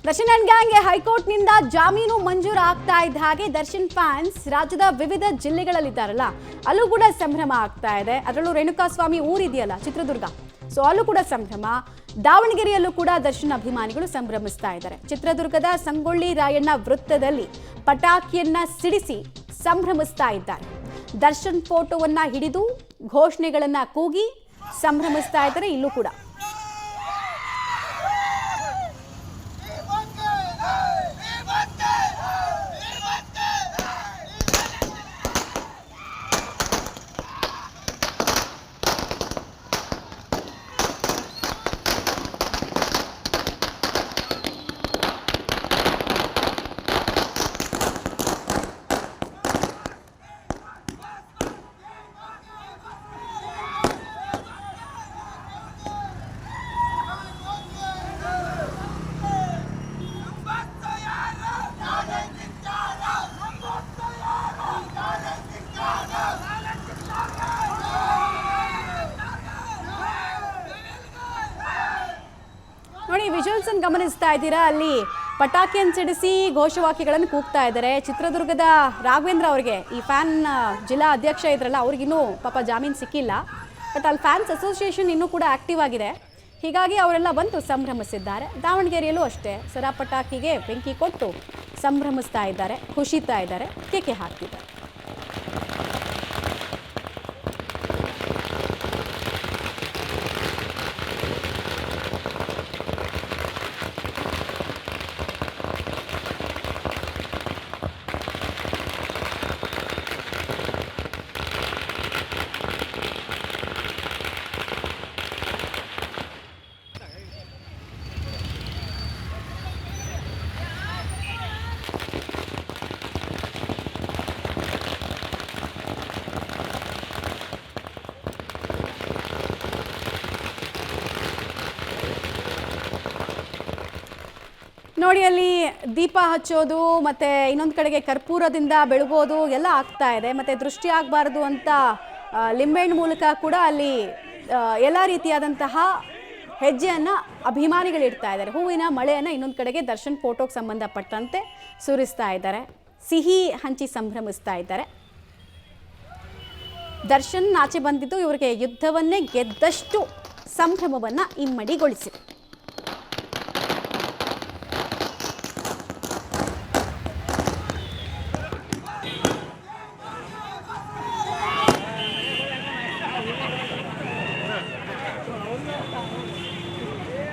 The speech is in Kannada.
ದರ್ಶನ್ ಅಂಡ್ ಗ್ಯಾಂಗ್ಗೆ ಹೈಕೋರ್ಟ್ನಿಂದ ಜಾಮೀನು ಮಂಜೂರು ಆಗ್ತಾ ಇದ್ದ ಹಾಗೆ ದರ್ಶನ್ ಫ್ಯಾನ್ಸ್ ರಾಜ್ಯದ ವಿವಿಧ ಜಿಲ್ಲೆಗಳಲ್ಲಿದ್ದಾರಲ್ಲ ಅಲ್ಲೂ ಕೂಡ ಸಂಭ್ರಮ ಆಗ್ತಾ ಇದೆ. ಅದರಲ್ಲೂ ರೇಣುಕಾಸ್ವಾಮಿ ಊರಿದೆಯಲ್ಲ ಚಿತ್ರದುರ್ಗ, ಸೊ ಅಲ್ಲೂ ಕೂಡ ಸಂಭ್ರಮ. ದಾವಣಗೆರೆಯಲ್ಲೂ ಕೂಡ ದರ್ಶನ್ ಅಭಿಮಾನಿಗಳು ಸಂಭ್ರಮಿಸ್ತಾ ಇದ್ದಾರೆ. ಚಿತ್ರದುರ್ಗದ ಸಂಗೊಳ್ಳಿ ರಾಯಣ್ಣ ವೃತ್ತದಲ್ಲಿ ಪಟಾಕಿಯನ್ನ ಸಿಡಿಸಿ ಸಂಭ್ರಮಿಸ್ತಾ ಇದ್ದಾರೆ. ದರ್ಶನ್ ಫೋಟೋವನ್ನ ಹಿಡಿದು ಘೋಷಣೆಗಳನ್ನ ಕೂಗಿ ಸಂಭ್ರಮಿಸ್ತಾ ಇದ್ದಾರೆ. ಇಲ್ಲೂ ಕೂಡ ನೋಡಿ, ವಿಜುವಲ್ಸ್ ಅನ್ನು ಗಮನಿಸ್ತಾ ಇದ್ದೀರಾ. ಅಲ್ಲಿ ಪಟಾಕಿಯನ್ನು ಸಿಡಿಸಿ ಘೋಷವಾಕ್ಯಗಳನ್ನು ಕೂಗ್ತಾ ಇದ್ದಾರೆ. ಚಿತ್ರದುರ್ಗದ ರಾಘವೇಂದ್ರ ಅವರಿಗೆ, ಈ ಫ್ಯಾನ್ ಜಿಲ್ಲಾ ಅಧ್ಯಕ್ಷ ಇದ್ರಲ್ಲ, ಅವ್ರಿಗಿನ್ನೂ ಪಾಪ ಜಾಮೀನು ಸಿಕ್ಕಿಲ್ಲ. ಬಟ್ ಅಲ್ಲಿ ಫ್ಯಾನ್ಸ್ ಅಸೋಸಿಯೇಷನ್ ಇನ್ನೂ ಕೂಡ ಆಕ್ಟಿವ್ ಆಗಿದೆ. ಹೀಗಾಗಿ ಅವರೆಲ್ಲ ಬಂದು ಸಂಭ್ರಮಿಸಿದ್ದಾರೆ. ದಾವಣಗೆರೆಯಲ್ಲೂ ಅಷ್ಟೇ ಸರ ಪಟಾಕಿಗೆ ಬೆಂಕಿ ಕೊಟ್ಟು ಸಂಭ್ರಮಿಸ್ತಾ ಇದ್ದಾರೆ, ಖುಷಿತಾ ಇದ್ದಾರೆ, ಕೇಕೆ ಹಾಕ್ತಿದ್ದಾರೆ. ನೋಡಿ, ಅಲ್ಲಿ ದೀಪ ಹಚ್ಚೋದು ಮತ್ತು ಇನ್ನೊಂದು ಕಡೆಗೆ ಕರ್ಪೂರದಿಂದ ಬೆಳಗೋದು ಎಲ್ಲ ಆಗ್ತಾ ಇದೆ. ಮತ್ತು ದೃಷ್ಟಿ ಆಗಬಾರ್ದು ಅಂತ ಲಿಂಬೆಹಣ್ಣು ಮೂಲಕ ಕೂಡ ಅಲ್ಲಿ ಎಲ್ಲ ರೀತಿಯಾದಂತಹ ಹೆಜ್ಜೆಯನ್ನು ಅಭಿಮಾನಿಗಳು ಇಡ್ತಾ ಇದ್ದಾರೆ. ಹೂವಿನ ಮಳೆಯನ್ನು ಇನ್ನೊಂದು ಕಡೆಗೆ ದರ್ಶನ್ ಫೋಟೋಗೆ ಸಂಬಂಧಪಟ್ಟಂತೆ ಸುರಿಸ್ತಾ ಇದ್ದಾರೆ, ಸಿಹಿ ಹಂಚಿ ಸಂಭ್ರಮಿಸ್ತಾ ಇದ್ದಾರೆ. ದರ್ಶನ್ ಆಚೆ ಬಂದಿದ್ದು ಇವರಿಗೆ ಯುದ್ಧವನ್ನೇ ಗೆದ್ದಷ್ಟು ಸಂಭ್ರಮವನ್ನು ಇಮ್ಮಡಿಗೊಳಿಸಿದೆ.